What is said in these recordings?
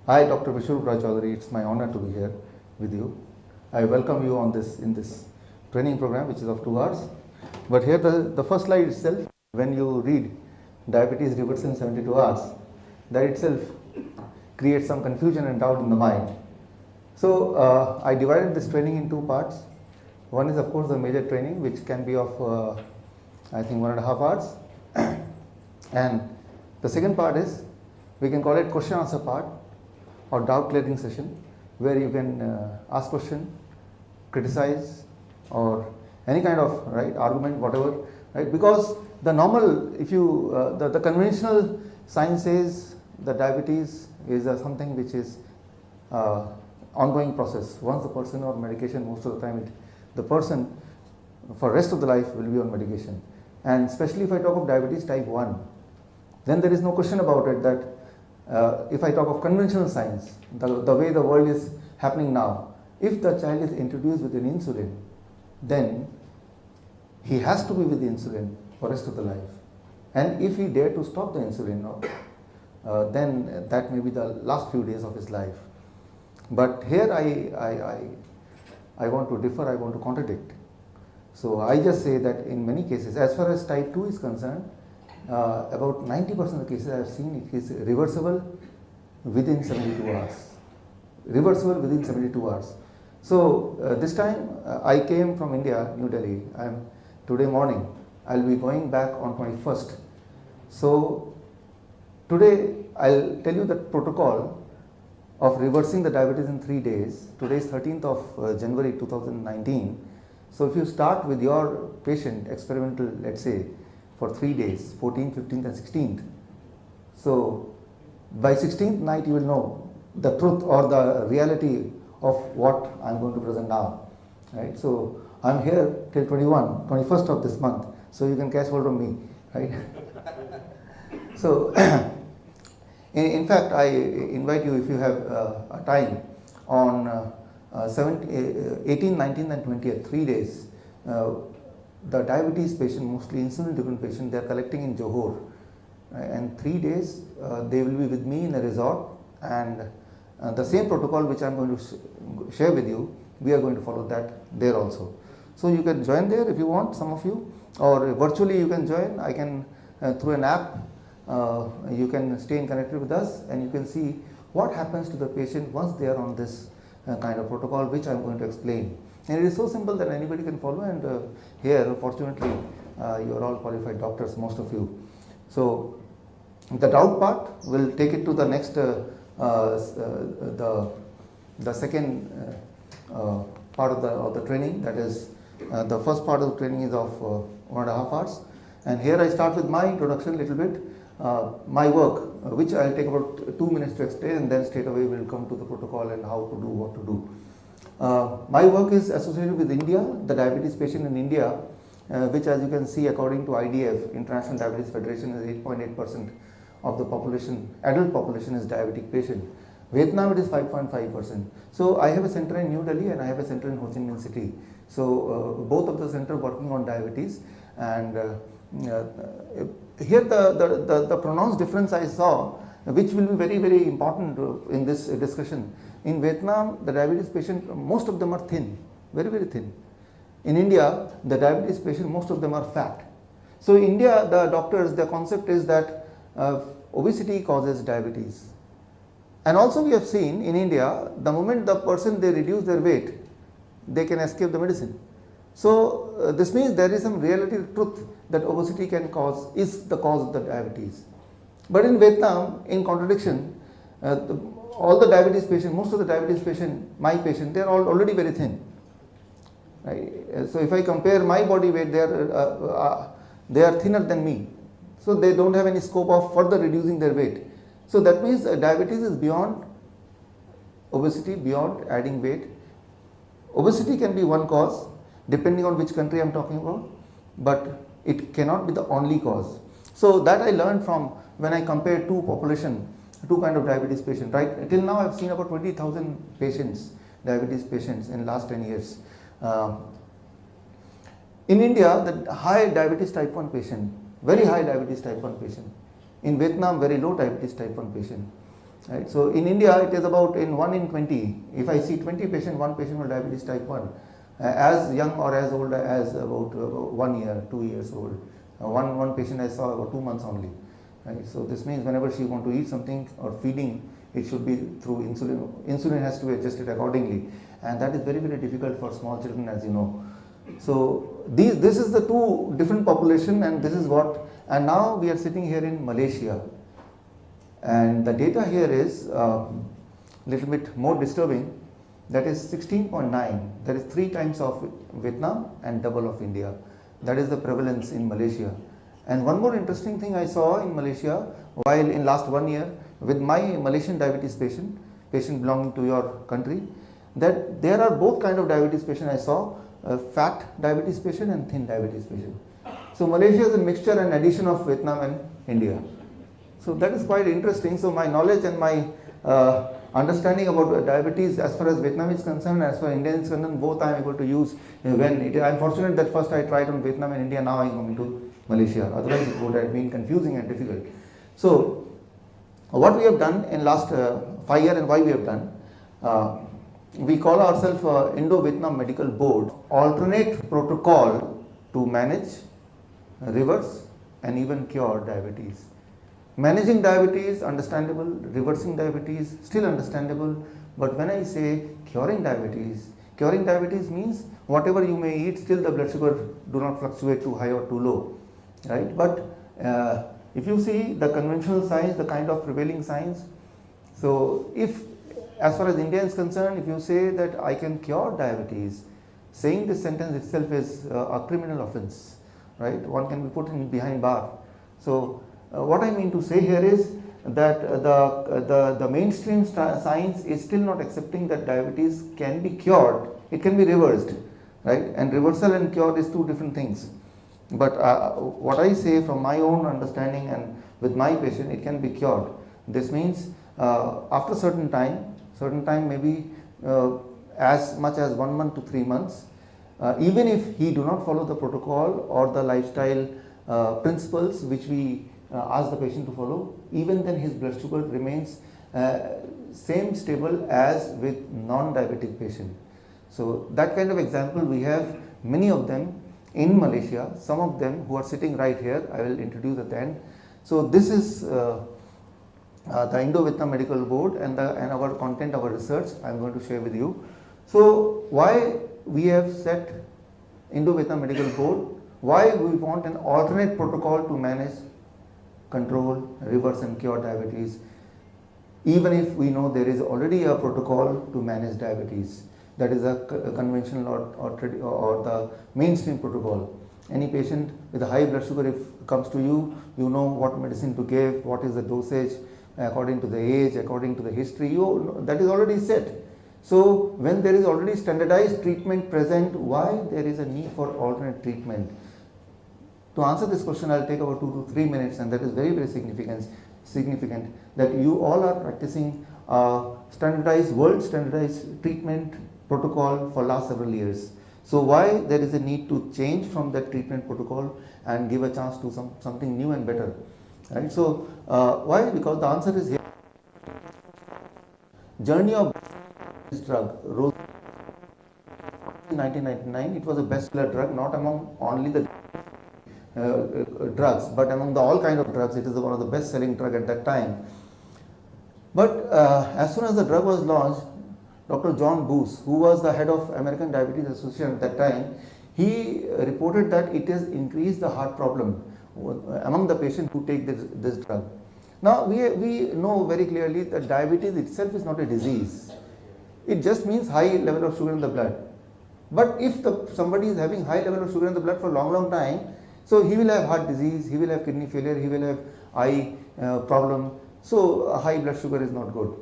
Hi, Dr. Vishnu Chaudhary. It's my honor to be here with you. I welcome you on this in this training program, which is of 2 hours. But here, the first slide itself, when you read diabetes reversed in 72 hours, that itself creates some confusion and doubt in the mind. So I divided this training in two parts. One is, of course, the major training, which can be of I think 1.5 hours, and the second part is, we can call it question answer part or doubt clearing session, where you can ask question, criticize, or any kind of argument, whatever, right? Because the normal, if you the conventional science says that diabetes is something which is ongoing process. Once the person on medication, most of the time the person for rest of the life will be on medication. And especially if I talk of diabetes type 1, then there is no question about it that if I talk of conventional science, the way the world is happening now, if the child is introduced with an insulin, then he has to be with the insulin for rest of the life. And if he dare to stop the insulin, then that may be the last few days of his life. But here I want to differ, I want to contradict. So I just say that in many cases, as far as type 2 is concerned, about 90% of the cases I have seen, it is reversible within 72 hours. Reversible within 72 hours. So this time I came from India, New Delhi. Today morning I will be going back on 21st. So today I will tell you the protocol of reversing the diabetes in 3 days. Today is 13th of January 2019. So if you start with your patient experimental, let's say, for 3 days, 14th, 15th and 16th. So by 16th night you will know the truth or the reality of what I am going to present now. Right? So I am here till 21st of this month. So you can catch hold of me. Right? So in fact, I invite you, if you have a time, on 18, 19 and 20th, 3 days, the diabetes patient, mostly insulin dependent patient, they are collecting in Johor, and 3 days they will be with me in a resort, and the same protocol which I am going to share with you, we are going to follow that there also. So you can join there if you want, some of you, or virtually you can join. I can through an app, you can stay in connected with us, and you can see what happens to the patient once they are on this kind of protocol, which I am going to explain. And it is so simple that anybody can follow, and here fortunately you are all qualified doctors, most of you. So the doubt part will take it to the next the second part of the training, that is the first part of the training is of 1.5 hours, and here I start with my introduction a little bit, my work, which I will take about 2 minutes to explain, and then straight away we will come to the protocol and how to do what to do. My work is associated with India, the diabetes patient in India, which, as you can see, according to IDF, International Diabetes Federation, is 8.8% of the population, adult population is diabetic patient. Vietnam, it is 5.5%. So I have a center in New Delhi and I have a center in Ho Chi Minh City. So both of the centers working on diabetes, and here the pronounced difference I saw, which will be very, very important in this discussion. In Vietnam, the diabetes patient, most of them are thin, very, very thin. In India, the diabetes patient, most of them are fat. So in India, the doctors, the concept is that obesity causes diabetes. And also we have seen in India, the moment the person they reduce their weight, they can escape the medicine. So this means there is some reality, truth, that obesity is the cause of the diabetes. But in Vietnam, in contradiction, all the diabetes patients, most of the diabetes patient, my patient, they are all already very thin. Right? So if I compare my body weight, they are thinner than me. So they don't have any scope of further reducing their weight. So that means diabetes is beyond obesity, beyond adding weight. Obesity can be one cause, depending on which country I am talking about, but it cannot be the only cause. So that I learned from when I compared two kind of diabetes patients. Right till now I have seen about 20,000 patients, diabetes patients, in last 10 years. In India, the high diabetes type 1 patient, very high diabetes type 1 patient. In Vietnam, very low diabetes type 1 patient. Right? So in India, it is about in 1 in 20. If I see 20 patients, one patient with diabetes type 1, as young or as old as about 1 year, 2 years old. One patient I saw about 2 months only. Right? So this means whenever she want to eat something or feeding, it should be through insulin. Insulin has to be adjusted accordingly, and that is very, very difficult for small children, as you know. So this is the two different population, and this is what. And now we are sitting here in Malaysia, and the data here is little bit more disturbing. That is 16.9. That is 3 times of Vietnam and double of India. That is the prevalence in Malaysia. And one more interesting thing I saw in Malaysia while in last 1 year with my Malaysian diabetes patient belonging to your country, that there are both kind of diabetes patient I saw, fat diabetes patient and thin diabetes patient. So Malaysia is a mixture and addition of Vietnam and India. So that is quite interesting. So my knowledge and my understanding about diabetes as far as Vietnam is concerned, as far as India is concerned, both I am able to use when it. I am fortunate that first I tried on Vietnam and India, now I am going to Malaysia. Otherwise it would have been confusing and difficult. So what we have done in last 5 years and why we have done, we call ourselves Indo-Vietnam Medical Board, alternate protocol to manage, reverse and even cure diabetes. Managing diabetes, understandable. Reversing diabetes, still understandable. But when I say curing diabetes means whatever you may eat, still the blood sugar do not fluctuate too high or too low, right? But if you see the conventional science, the kind of prevailing science, so if as far as India is concerned, if you say that I can cure diabetes, saying this sentence itself is a criminal offense, right? One can be put in behind bar. So what I mean to say here is that the mainstream science is still not accepting that diabetes can be cured. It can be reversed, right? And reversal and cure is two different things. But what I say from my own understanding and with my patient, it can be cured. This means after certain time maybe as much as 1 month to 3 months, even if he do not follow the protocol or the lifestyle principles which we ask the patient to follow, even then his blood sugar remains same stable as with non-diabetic patient. So that kind of example we have many of them in Malaysia, some of them who are sitting right here, I will introduce at the end. So this is the Indo-Vietnam Medical Board and our content, our research I am going to share with you. So why we have set Indo-Vietnam Medical Board, why we want an alternate protocol to manage, control, reverse and cure diabetes, even if we know there is already a protocol to manage diabetes, that is a conventional or the mainstream protocol. Any patient with a high blood sugar, if comes to you, you know what medicine to give, what is the dosage, according to the age, according to the history, that is already set. So when there is already standardized treatment present, why there is a need for alternate treatment? To answer this question, I will take about 2 to 3 minutes, and that is very, very significant that you all are practicing world standardized treatment protocol for last several years. So why there is a need to change from that treatment protocol and give a chance to something new and better, right? So why? Because the answer is here. Journey of this drug rose in 1999. It was a bestseller drug, not among only the drugs, but among all kind of drugs, it is one of the best selling drug at that time. But as soon as the drug was launched, Dr. John Booth, who was the head of American Diabetes Association at that time, he reported that it has increased the heart problem among the patients who take this drug. Now we know very clearly that diabetes itself is not a disease. It just means high level of sugar in the blood. But if somebody is having high level of sugar in the blood for a long time, so he will have heart disease, he will have kidney failure, he will have eye problem. So high blood sugar is not good.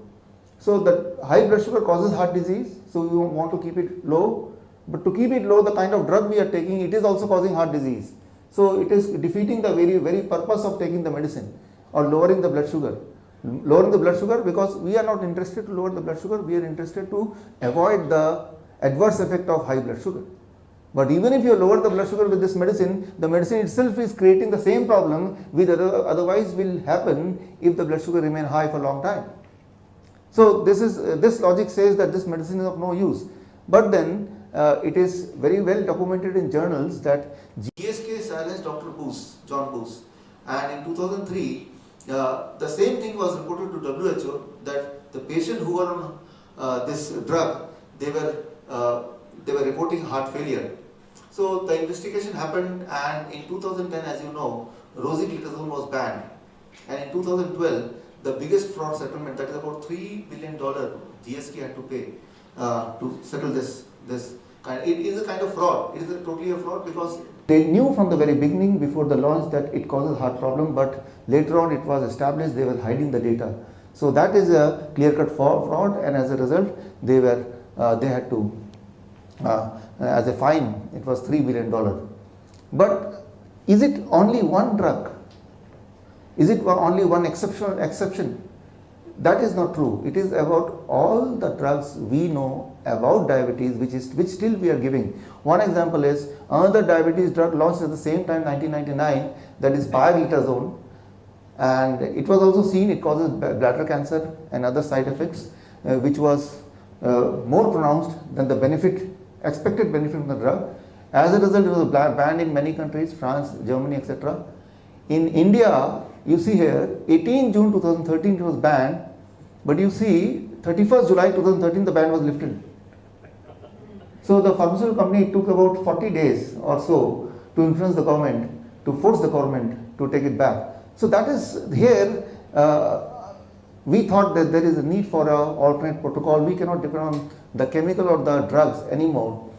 So the high blood sugar causes heart disease, so you want to keep it low. But to keep it low, the kind of drug we are taking, it is also causing heart disease. So it is defeating the very purpose of taking the medicine or lowering the blood sugar. Lowering the blood sugar, because we are not interested to lower the blood sugar, we are interested to avoid the adverse effect of high blood sugar. But even if you lower the blood sugar with this medicine, the medicine itself is creating the same problem which otherwise will happen if the blood sugar remain high for a long time. So this logic says that this medicine is of no use. But then it is very well documented in journals that GSK silenced Dr. Booth, John Booth, and in 2003 the same thing was reported to WHO, that the patient who were on this drug, they were reporting heart failure. So the investigation happened, and in 2010, as you know, rosiglitazone was banned, and in 2012 the biggest fraud settlement, that is about $3 billion, GSK had to pay to settle this kind. It is a kind of fraud. It is totally a fraud, because they knew from the very beginning, before the launch, that it causes heart problem, but later on it was established they were hiding the data. So that is a clear-cut fraud, and as a result they had to as a fine, it was $3 billion. But is it only one drug? Is it only one exception? That is not true. It is about all the drugs we know about diabetes, which still we are giving. One example is another diabetes drug launched at the same time, 1999, that is pioglitazone, and it was also seen it causes bladder cancer and other side effects, which was more pronounced than the expected benefit from the drug. As a result, it was banned in many countries, France, Germany, etc. In India, you see here, 18 June 2013 it was banned, but you see 31st July 2013 the ban was lifted. So the pharmaceutical company took about 40 days or so to influence the government, to force the government to take it back. So that is here, we thought that there is a need for an alternate protocol. We cannot depend on the chemical or the drugs anymore.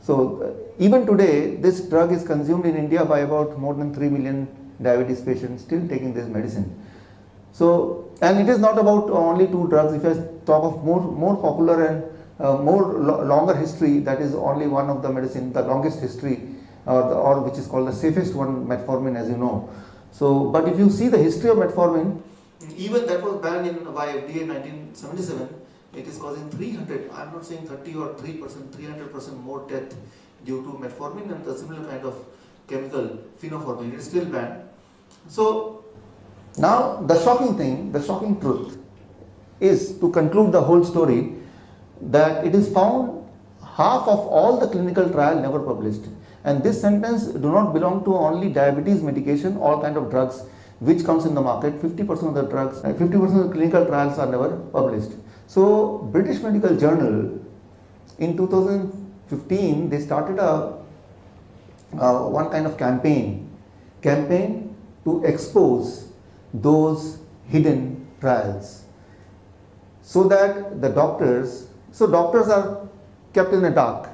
So even today, this drug is consumed in India by about more than 3 million diabetes patients still taking this medicine. So, and it is not about only two drugs. If I talk of more popular and longer history, that is only one of the medicine, the longest history, or which is called the safest one, metformin, as you know. So, but if you see the history of metformin, even that was banned by FDA in 1977. It is causing 300, I'm not saying 30 or 3%, 300% more death due to metformin and the similar kind of chemical, phenoformin. It is still banned. So now the shocking thing, the shocking truth is, to conclude the whole story, that it is found half of all the clinical trial never published. And this sentence do not belong to only diabetes medication, all kind of drugs which comes in the market. 50% of the drugs, 50% of the clinical trials are never published. So British Medical Journal in 2015, they started one kind of campaign to expose those hidden trials, so that the doctors are kept in the dark.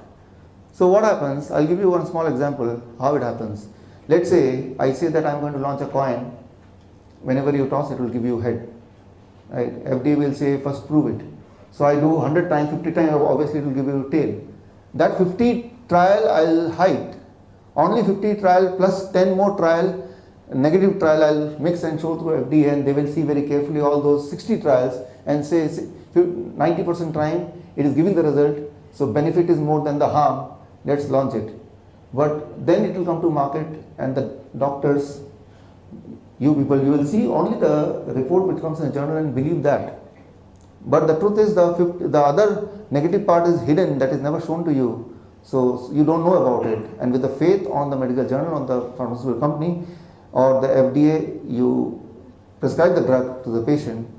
So what happens, I'll give you one small example how it happens. Let's say I say that I'm going to launch a coin. Whenever you toss, it will give you head. Right? FDA will say first prove it. So I do 100 times, 50 times, obviously it will give you tail. That 50 trial I'll hide. Only 50 trial plus 10 more trial, negative trial I'll mix and show through FDA, and they will see very carefully all those 60 trials and say 90% time it is giving the result, so benefit is more than the harm, let's launch it. But then it will come to market, and the doctors, you people, you will see only the report which comes in a journal and believe that. But the truth is the other negative part is hidden, that is never shown to you. So you don't know about it. And with the faith on the medical journal, on the pharmaceutical company or the FDA, you prescribe the drug to the patient.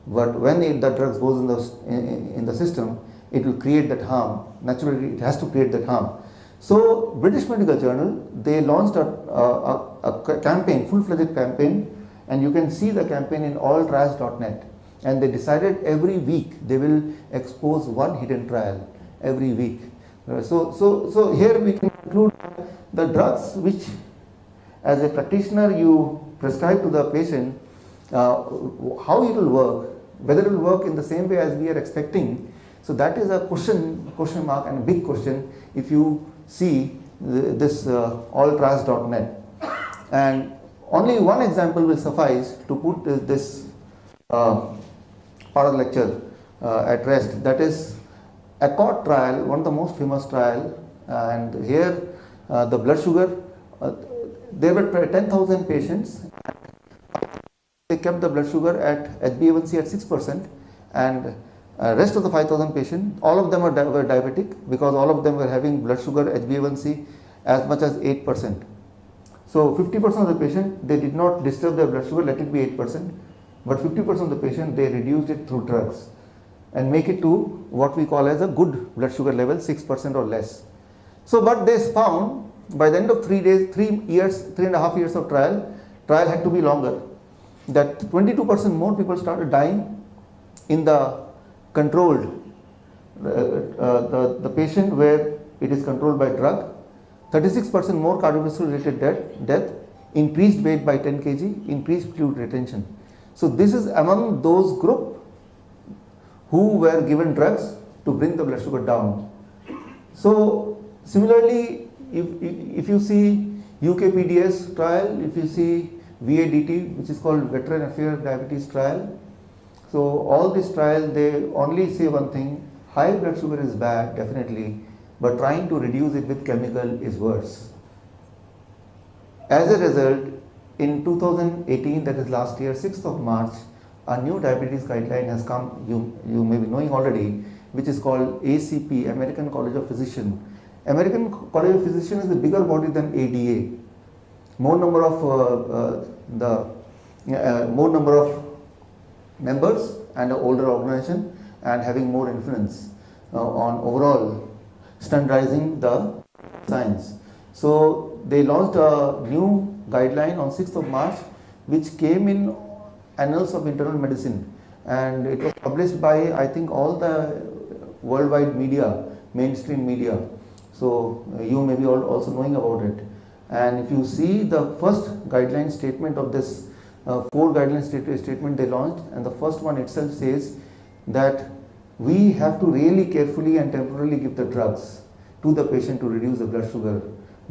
But when the drug goes in the system, it will create that harm. Naturally, it has to create that harm. So British Medical Journal, they launched a campaign, full-fledged campaign, and you can see the campaign in alltrials.net. And they decided every week they will expose one hidden trial every week. So here we can include the drugs which, as a practitioner, you prescribe to the patient, how it will work, whether it will work in the same way as we are expecting. So that is a question mark and a big question if you see this alltrials.net. And only one example will suffice to put this part of the lecture at rest. That is ACCORD trial, one of the most famous trial. And here the blood sugar, there were 10,000 patients. They kept the blood sugar at HbA1c at 6%, and rest of the 5,000 patients, all of them were diabetic, because all of them were having blood sugar HbA1c as much as 8%. So 50% of the patient, they did not disturb their blood sugar, let it be 8%, but 50% of the patient, they reduced it through drugs and make it to what we call as a good blood sugar level, 6% or less. So what they found, by the end of 3.5 years of trial had to be longer, that 22% more people started dying in the controlled, the patient where it is controlled by drug, 36% more cardiovascular related death, increased weight by 10 kg, increased fluid retention. So this is among those group who were given drugs to bring the blood sugar down. So similarly, if you see UKPDS trial, if you see VADT, which is called Veteran Affairs Diabetes Trial, so all this trial, they only say one thing: high blood sugar is bad, definitely, but trying to reduce it with chemical is worse. As a result, in 2018, that is last year, 6th of March, a new diabetes guideline has come, you may be knowing already, which is called ACP, American College of Physicians. American College of Physicians is a bigger body than ADA. More number of members and an older organization, and having more influence on overall standardizing the science. So they launched a new guideline on 6th of March, which came in Annals of Internal Medicine, and it was published by, I think, all the worldwide media, mainstream media. So you may be also knowing about it. And if you see the first guideline statement of this 4 guideline statement they launched, and the first one itself says that we have to really carefully and temporarily give the drugs to the patient to reduce the blood sugar.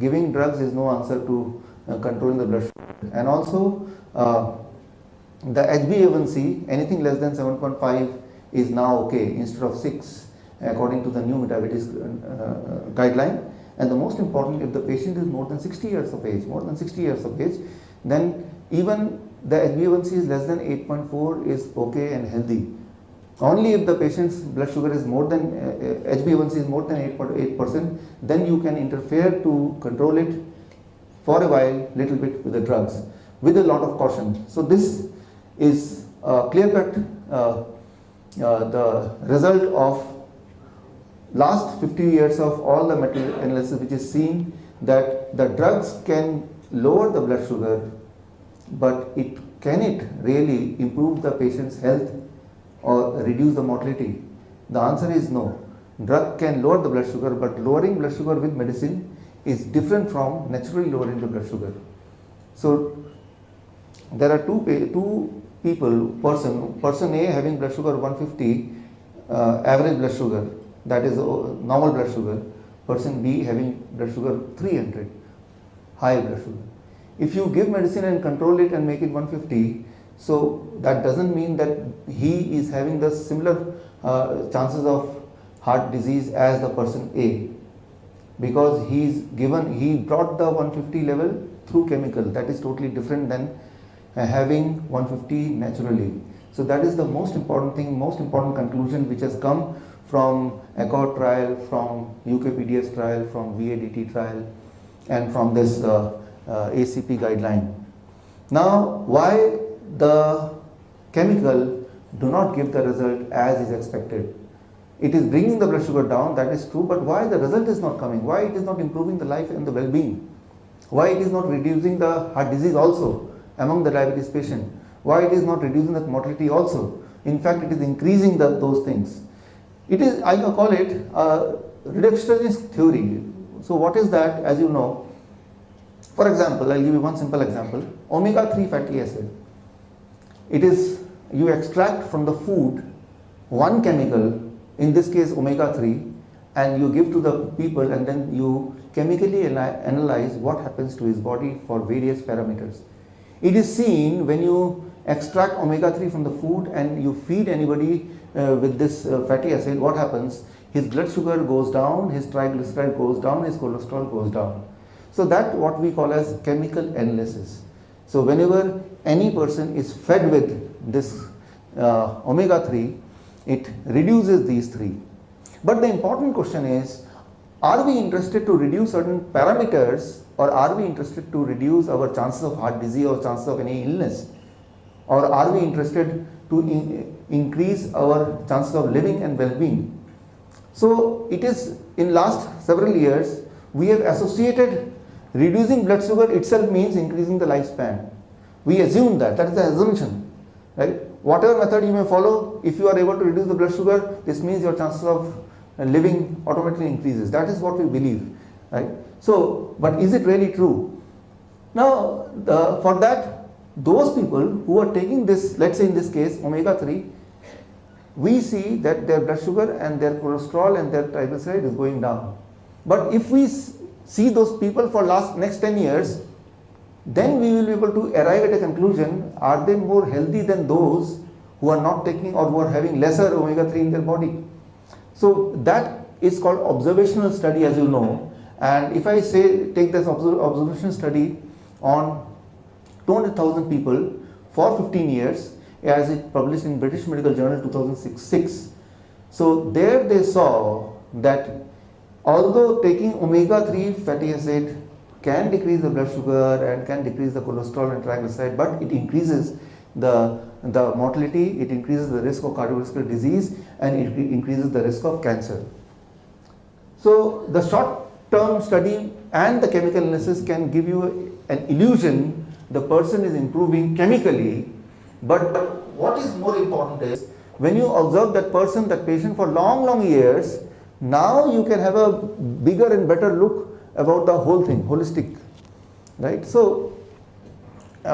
Giving drugs is no answer to controlling the blood sugar. And also the HbA1c, anything less than 7.5 is now okay instead of 6 according to the new diabetes guideline. And the most important, if the patient is more than 60 years of age, then even the HbA1c is less than 8.4 is okay and healthy. Only if the patient's blood sugar is more than, HbA1c is more than 8.8%, then you can interfere to control it for a while, little bit with the drugs, with a lot of caution. So this is clear-cut the result of last 50 years of all the material analysis, which is seen that the drugs can lower the blood sugar, but can it really improve the patient's health or reduce the mortality? The answer is no. Drug can lower the blood sugar, but lowering blood sugar with medicine is different from naturally lowering the blood sugar. So there are two people, person A having blood sugar 150, average blood sugar, that is normal blood sugar, person B having blood sugar 300, high blood sugar. If you give medicine and control it and make it 150, so that doesn't mean that he is having the similar chances of heart disease as the person A, because he brought the 150 level through chemical. That is totally different than having 150 naturally. So that is the most important thing, most important conclusion which has come from ACCORD trial, from UKPDS trial, from VADT trial, and from this ACP guideline. Now, why the chemical do not give the result as is expected? It is bringing the blood sugar down, that is true, but why the result is not coming? Why it is not improving the life and the well-being? Why it is not reducing the heart disease also among the diabetes patient? Why it is not reducing the mortality also? In fact, it is increasing those things. It is, I call it reductionist theory. So what is that? As you know, for example, I'll give you one simple example. Omega-3 fatty acid. It is, you extract from the food one chemical, in this case omega-3, and you give to the people, and then you chemically analyze what happens to his body for various parameters. It is seen when you extract omega-3 from the food and you feed anybody with this fatty acid, what happens? His blood sugar goes down, his triglyceride goes down, his cholesterol goes down. So that what we call as chemical analysis. So whenever any person is fed with this omega-3, It reduces these three. But the important question is, are we interested to reduce certain parameters, or are we interested to reduce our chances of heart disease or chances of any illness? Or are we interested to increase our chances of living and well-being? So it is, in last several years, we have associated reducing blood sugar itself means increasing the lifespan. We assume that is the assumption, right? Whatever method you may follow, if you are able to reduce the blood sugar, this means your chances of living automatically increases. That is what we believe, right? So, but is it really true? Now, for that, those people who are taking this, let's say in this case, omega-3, we see that their blood sugar and their cholesterol and their triglyceride is going down. But if we see those people for next 10 years, then we will be able to arrive at a conclusion, are they more healthy than those who are not taking or who are having lesser omega-3 in their body? So that is called observational study, as you know. And if I say take this observational study on 200,000 people for 15 years, as it published in British Medical Journal 2006. So there they saw that although taking omega-3 fatty acid can decrease the blood sugar and can decrease the cholesterol and triglyceride, but it increases the mortality, it increases the risk of cardiovascular disease, and it increases the risk of cancer. So the short-term study and the chemical analysis can give you an illusion the person is improving chemically, but what is more important is when you observe that person, that patient for long years, now you can have a bigger and better look about the whole thing, holistic, right? So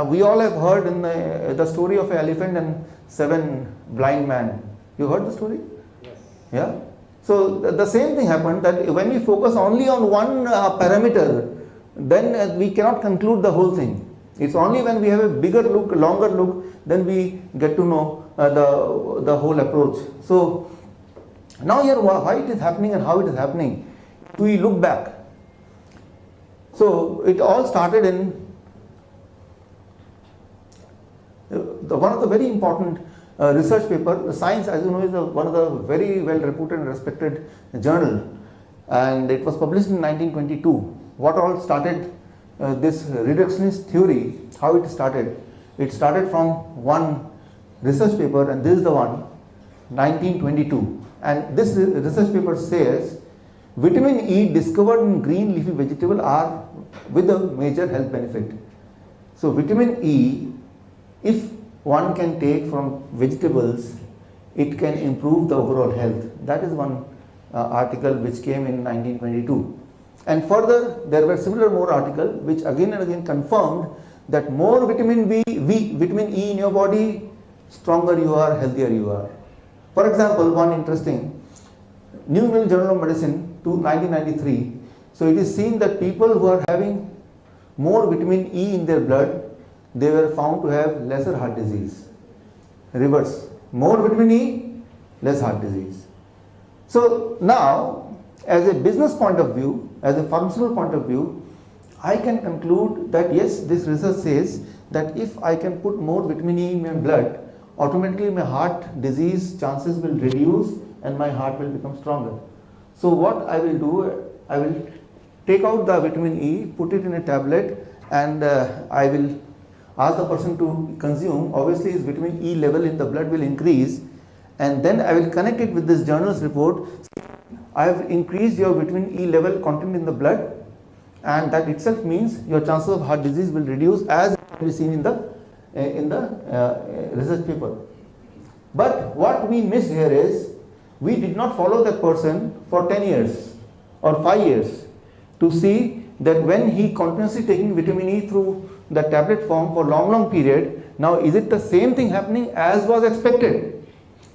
we all have heard in the story of an elephant and 7 blind men. You heard the story? Yes. Yeah. So the same thing happened, that when we focus only on one parameter, then we cannot conclude the whole thing. It's only when we have a bigger look, longer look, then we get to know the whole approach. So now here, why it is happening and how it is happening, we look back. So it all started in one of the very important research paper. Science, as you know, is one of the very well reputed and respected journal, and it was published in 1922. What all started this reductionist theory, how it started? It started from one research paper, and this is the one, 1922. And this research paper says, vitamin E discovered in green leafy vegetable are with a major health benefit. So vitamin E, if one can take from vegetables, it can improve the overall health. That is one article which came in 1922. And further, there were similar more articles which again and again confirmed that more vitamin vitamin E in your body, stronger you are, healthier you are. For example, one interesting, New England Journal of Medicine, 1993. So it is seen that people who are having more vitamin E in their blood, they were found to have lesser heart disease. Reverse, more vitamin E, less heart disease. So now, as a business point of view, as a functional point of view, I can conclude that yes, this research says that if I can put more vitamin E in my blood, automatically my heart disease chances will reduce and my heart will become stronger. So what I will do, I will take out the vitamin E, put it in a tablet, and I will ask the person to consume. Obviously his vitamin E level in the blood will increase, and then I will connect it with this journal's report. I have increased your vitamin E level content in the blood, and that itself means your chances of heart disease will reduce, as we seen in the research paper. But what we missed here is, we did not follow that person for 10 years or 5 years to see that when he continuously taking vitamin E through the tablet form for long period, now is it the same thing happening as was expected?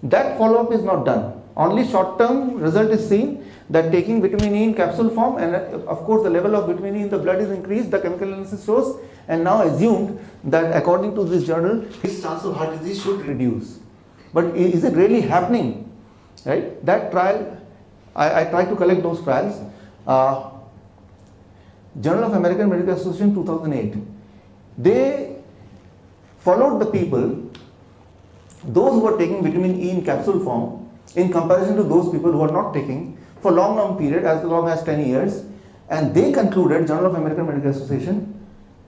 That follow-up is not done. Only short-term result is seen, that taking vitamin E in capsule form, and of course the level of vitamin E in the blood is increased, the chemical analysis shows, and now assumed that according to this journal, his chance of heart disease should reduce. But is it really happening? Right? That trial, I tried to collect those trials. Journal of American Medical Association 2008. They followed the people, those who were taking vitamin E in capsule form, in comparison to those people who are not taking for long period, as long as 10 years. And they concluded, Journal of American Medical Association,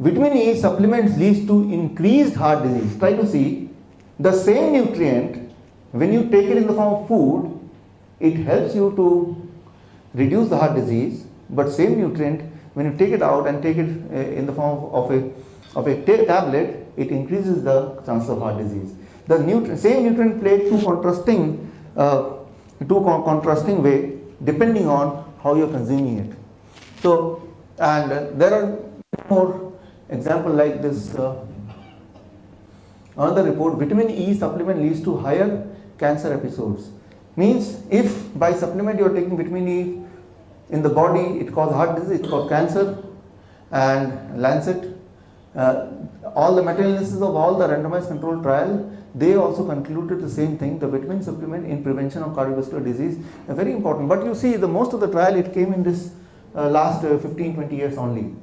vitamin E supplements leads to increased heart disease. Try to see, the same nutrient, when you take it in the form of food, it helps you to reduce the heart disease, but same nutrient, when you take it out and take it in the form of a tablet, it increases the chance of heart disease. The same nutrient played two contrasting way depending on how you're consuming it. So, and there are more example like this. Another report, vitamin E supplement leads to higher cancer episodes. Means if by supplement you are taking vitamin E in the body, it causes heart disease, it causes cancer. And Lancet, all the meta-analysis of all the randomized controlled trial, they also concluded the same thing, the vitamin supplement in prevention of cardiovascular disease, very important. But you see, the most of the trial, it came in this last 15-20 years only.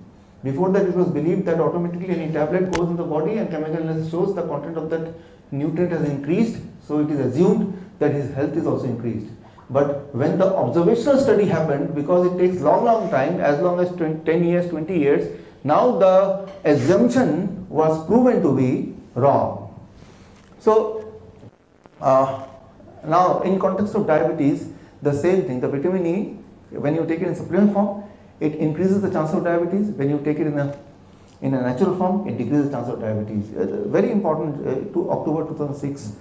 Before that, it was believed that automatically any tablet goes in the body and chemical analysis shows the content of that nutrient has increased, so it is assumed that his health is also increased. But when the observational study happened, because it takes long time, as long as 10 years, 20 years, now the assumption was proven to be wrong. So, now in context of diabetes, the same thing, the vitamin E, when you take it in supplement form, it increases the chance of diabetes. When you take it in a natural form, it decreases the chance of diabetes. Very important, to October 2006.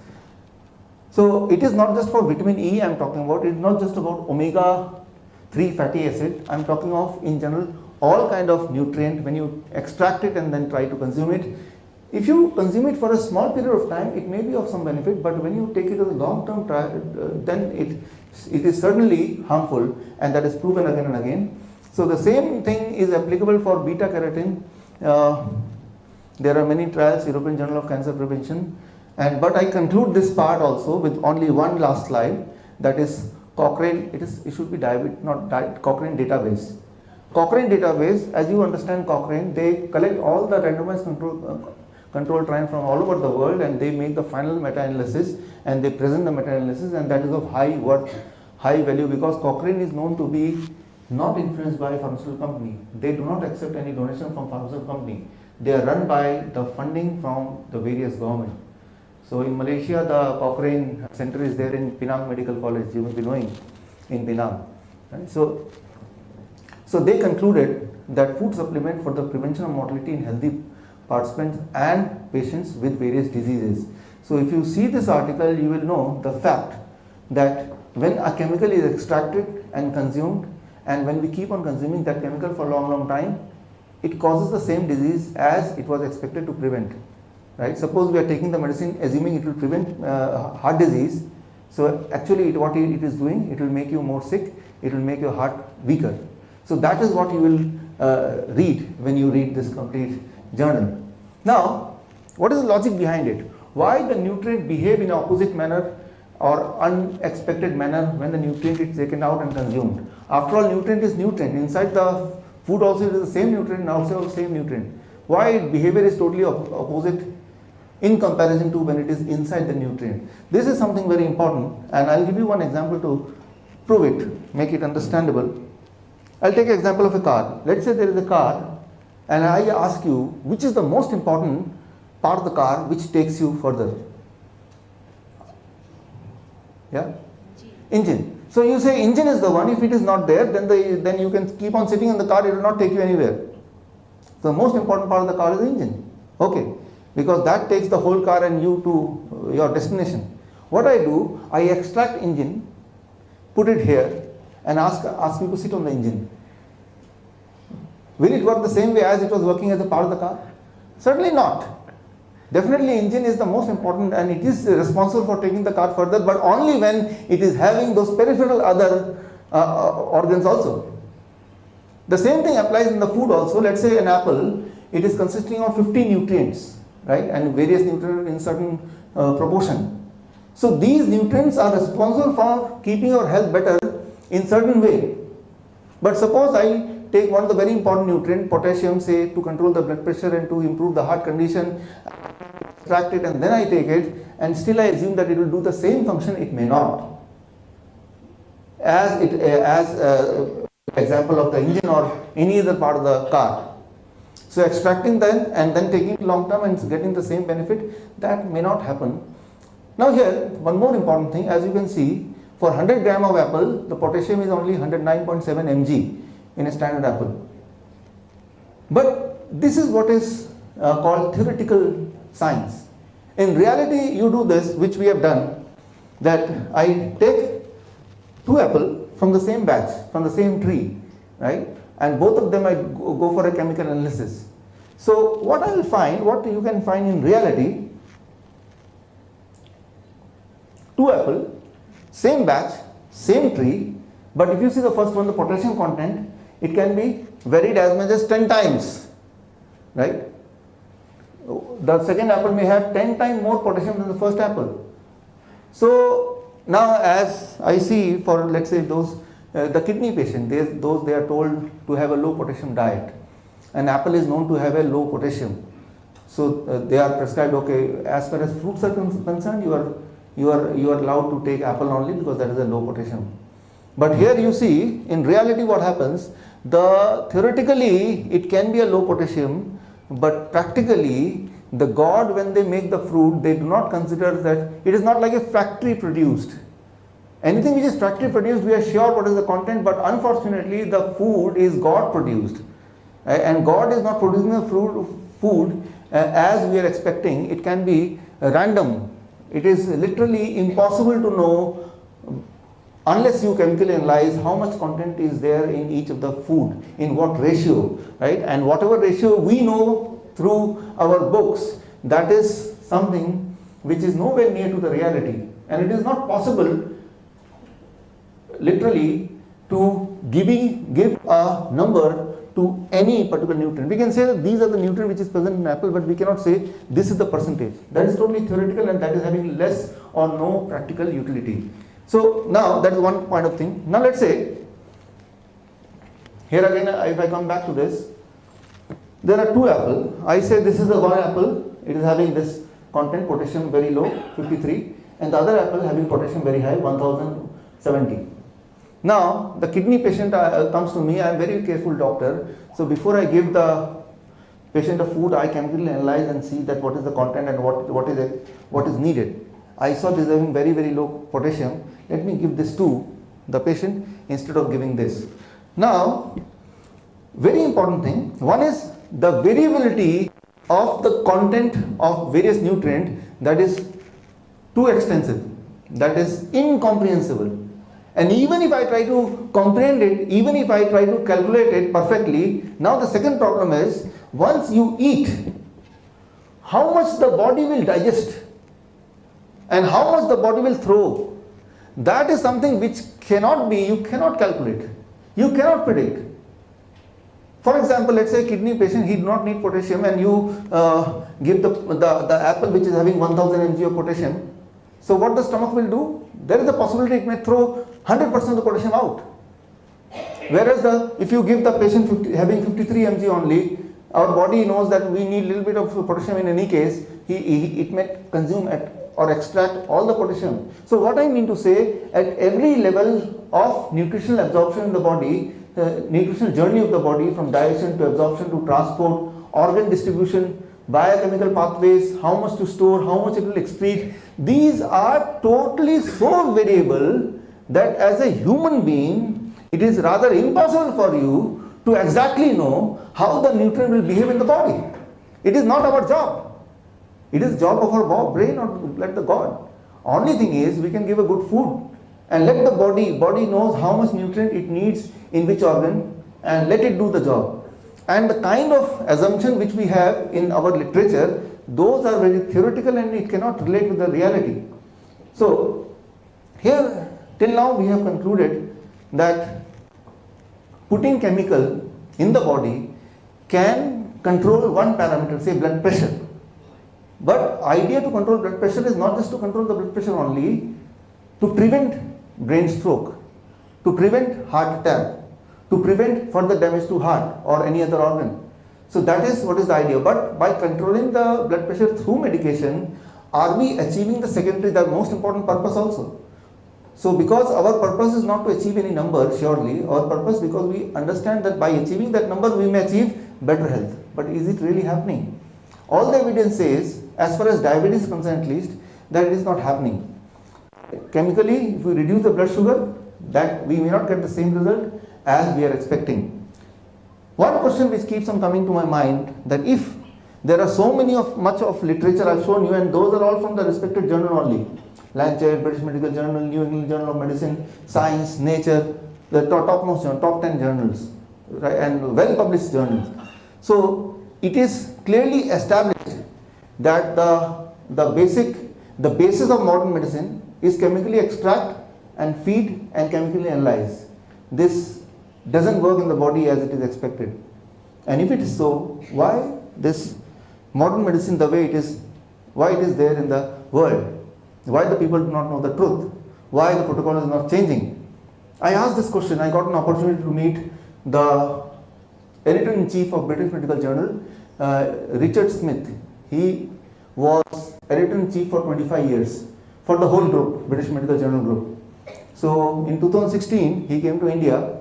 So it is not just for vitamin E I am talking about, it is not just about omega-3 fatty acid, I am talking of in general all kind of nutrient. When you extract it and then try to consume it, if you consume it for a small period of time, it may be of some benefit, but when you take it as a long-term trial, then it is certainly harmful, and that is proven again and again. So the same thing is applicable for beta carotene. There are many trials, European Journal of Cancer Prevention. But I conclude this part also with only one last slide, that is Cochrane. It should be Cochrane database. Cochrane database, as you understand Cochrane, they collect all the randomized control trial from all over the world, and they make the final meta-analysis and they present the meta-analysis, and that is of high worth, high value, because Cochrane is known to be not influenced by a pharmaceutical company. They do not accept any donation from pharmaceutical company. They are run by the funding from the various government. So in Malaysia, the Cochrane Center is there in Penang Medical College, you may be knowing, in Penang. Right? So they concluded that food supplement for the prevention of mortality in healthy participants and patients with various diseases. So if you see this article, you will know the fact that when a chemical is extracted and consumed, and when we keep on consuming that chemical for a long time, it causes the same disease as it was expected to prevent. Right? Suppose we are taking the medicine assuming it will prevent heart disease. So actually what it is doing, it will make you more sick, it will make your heart weaker. So that is what you will read when you read this complete journal. Now, what is the logic behind it? Why the nutrient behave in opposite manner or unexpected manner when the nutrient is taken out and consumed? After all, nutrient is nutrient. Inside the food also it is the same nutrient and also the same nutrient. Why behavior is totally opposite in comparison to when it is inside the nutrient? This is something very important, and I'll give you one example to prove it, make it understandable. I'll take an example of a car. Let's say there is a car, and I ask you, which is the most important part of the car which takes you further? Yeah? Engine. So you say engine is the one. If it is not there, then you can keep on sitting in the car, it will not take you anywhere. So the most important part of the car is the engine. Okay. Because that takes the whole car and you to your destination. What I do, I extract engine, put it here, and ask you to sit on the engine. Will it work the same way as it was working as a part of the car? Certainly not. Definitely engine is the most important, and it is responsible for taking the car further, but only when it is having those peripheral other organs also. The same thing applies in the food also. Let's say an apple, it is consisting of 50 nutrients, right, and various nutrients in certain proportion. So these nutrients are responsible for keeping your health better in certain way. But suppose I take one of the very important nutrient, potassium, say, to control the blood pressure and to improve the heart condition, extract it and then I take it, and still I assume that it will do the same function. It may not. as example of the engine or any other part of the car. So extracting that and then taking it long term and getting the same benefit, that may not happen. Now here, one more important thing, as you can see, for 100 gram of apple, the potassium is only 109.7 mg in a standard apple. But this is what is called theoretical science. In reality, you do this, which we have done, that I take 2 apples from the same batch, from the same tree, right? And both of them I go for a chemical analysis. So what I will find, what you can find in reality, 2 apples, same batch, same tree, but if you see the first one, the potassium content, it can be varied as much as 10 times, right? The second apple may have 10 times more potassium than the first apple. So now as I see for, let's say, those the kidney patient, they are told to have a low potassium diet. An apple is known to have a low potassium. So they are prescribed, okay, as far as fruits are concerned, you are allowed to take apple only because that is a low potassium. But here you see, in reality what happens, theoretically it can be a low potassium, but practically the God, when they make the fruit, they do not consider that it is not like a factory produced. Anything which is factory produced, we are sure what is the content, but unfortunately the food is God produced. And God is not producing the food as we are expecting. It can be random. It is literally impossible to know unless you chemically analyze how much content is there in each of the food, in what ratio, right? And whatever ratio we know through our books, that is something which is nowhere near to the reality. And it is not possible literally to give a number to any particular nutrient. We can say that these are the nutrient which is present in apple, but we cannot say this is the percentage. That is totally theoretical and that is having less or no practical utility. So now that is one point of thing. Now let's say, here again if I come back to this, there are 2 apples. I say this is the one apple, it is having this content, potassium very low, 53, and the other apple having potassium very high, 1070. Now the kidney patient comes to me. I am very careful doctor, so before I give the patient a food, I chemically analyze and see that what is the content and what is needed. I saw this having very low potassium. Let me give this to the patient instead of giving this. Now, very important thing, one is the variability of the content of various nutrients, that is too extensive, that is incomprehensible. And even if I try to comprehend it, even if I try to calculate it perfectly, now the second problem is, once you eat, how much the body will digest and how much the body will throw, that is something which you cannot calculate, you cannot predict. For example, let's say a kidney patient, he does not need potassium, and you give the apple which is having 1000 mg of potassium. So what the stomach will do? There is a possibility it may throw 100% of the potassium out. Whereas if you give the patient having 53 mg only, our body knows that we need a little bit of potassium in any case, it may consume or extract all the potassium. So what I mean to say, at every level of nutritional absorption in the body, the nutritional journey of the body, from digestion to absorption to transport, organ distribution, biochemical pathways, how much to store, how much it will excrete, these are totally so variable that as a human being, it is rather impossible for you to exactly know how the nutrient will behave in the body. It is not our job. It is job of our brain or let the God. Only thing is, we can give a good food and let the body knows how much nutrient it needs in which organ and let it do the job. And the kind of assumption which we have in our literature, those are very theoretical and it cannot relate with the reality. So here till now we have concluded that putting chemical in the body can control one parameter, say blood pressure. But idea to control blood pressure is not just to control the blood pressure only, to prevent brain stroke, to prevent heart attack, to prevent further damage to heart or any other organ. So that is what is the idea. But by controlling the blood pressure through medication, are we achieving the secondary, the most important purpose also? So because our purpose is not to achieve any number, surely, our purpose because we understand that by achieving that number we may achieve better health. But is it really happening? All the evidence says, as far as diabetes is concerned at least, that it is not happening. Chemically, if we reduce the blood sugar, that we may not get the same result as we are expecting. One question which keeps on coming to my mind, that if there are so much of literature I've shown you, and those are all from the respected journal only, Lancet, British Medical Journal, New England Journal of Medicine, Science, Nature, the topmost journal, top 10 journals, right, and well-published journals. So it is clearly established that the basis of modern medicine is chemically extract and feed and chemically analyze. This doesn't work in the body as it is expected. And if it is so, why this modern medicine the way it is, why it is there in the world? Why the people do not know the truth? Why the protocol is not changing? I asked this question. I got an opportunity to meet the editor-in-chief of British Medical Journal, Richard Smith. He was editor-in-chief for 25 years for the whole group, British Medical Journal group. So in 2016, he came to India.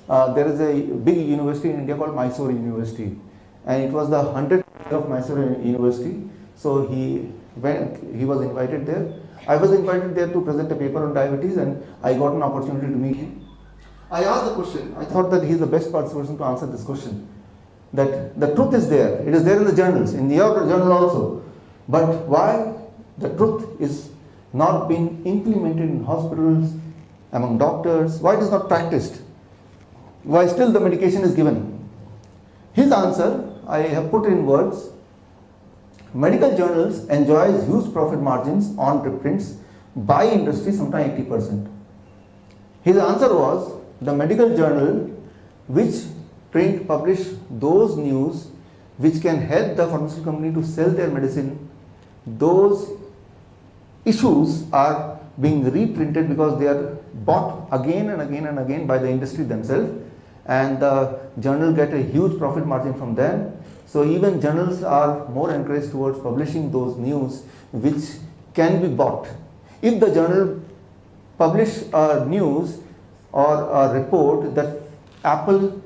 There is a big university in India called Mysore University, and it was the 100th year of Mysore University. So he was invited there. I was invited there to present a paper on diabetes, and I got an opportunity to meet him. I asked the question. I thought that he is the best person to answer this question. That the truth is there. It is there in the journals, in your journal also. But why the truth is not being implemented in hospitals, among doctors? Why it is not practiced? Why still the medication is given? His answer, I have put in words. Medical journals enjoys huge profit margins on reprints by industry, sometimes 80%. His answer was, the medical journal which publish those news which can help the pharmaceutical company to sell their medicine, those issues are being reprinted because they are bought again and again and again by the industry themselves, and the journal get a huge profit margin from them. So even journals are more encouraged towards publishing those news which can be bought. If the journal publish a news or a report that Apple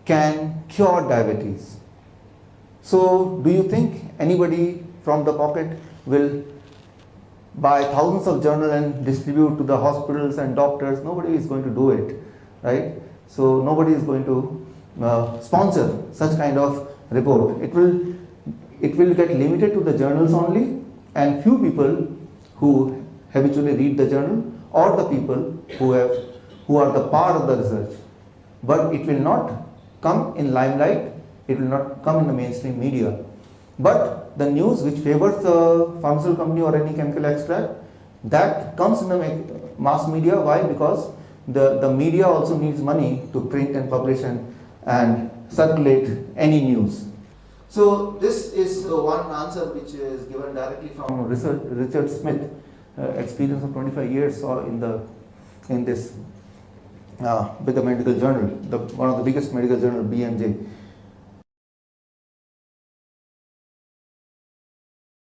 can cure diabetes, so do you think anybody from the pocket will buy thousands of journals and distribute to the hospitals and doctors? Nobody is going to do it, right? So nobody is going to sponsor such kind of report. It will get limited to the journals only, and few people who habitually read the journal, or the people who are the part of the research. But it will not come in limelight. It will not come in the mainstream media. But the news which favors the pharmaceutical company or any chemical extract, that comes in the mass media. Why? Because the media also needs money to print and publish and circulate any news. So this is one answer which is given directly from Richard Smith, experience of 25 years in this with the medical journal, one of the biggest medical journal, BMJ.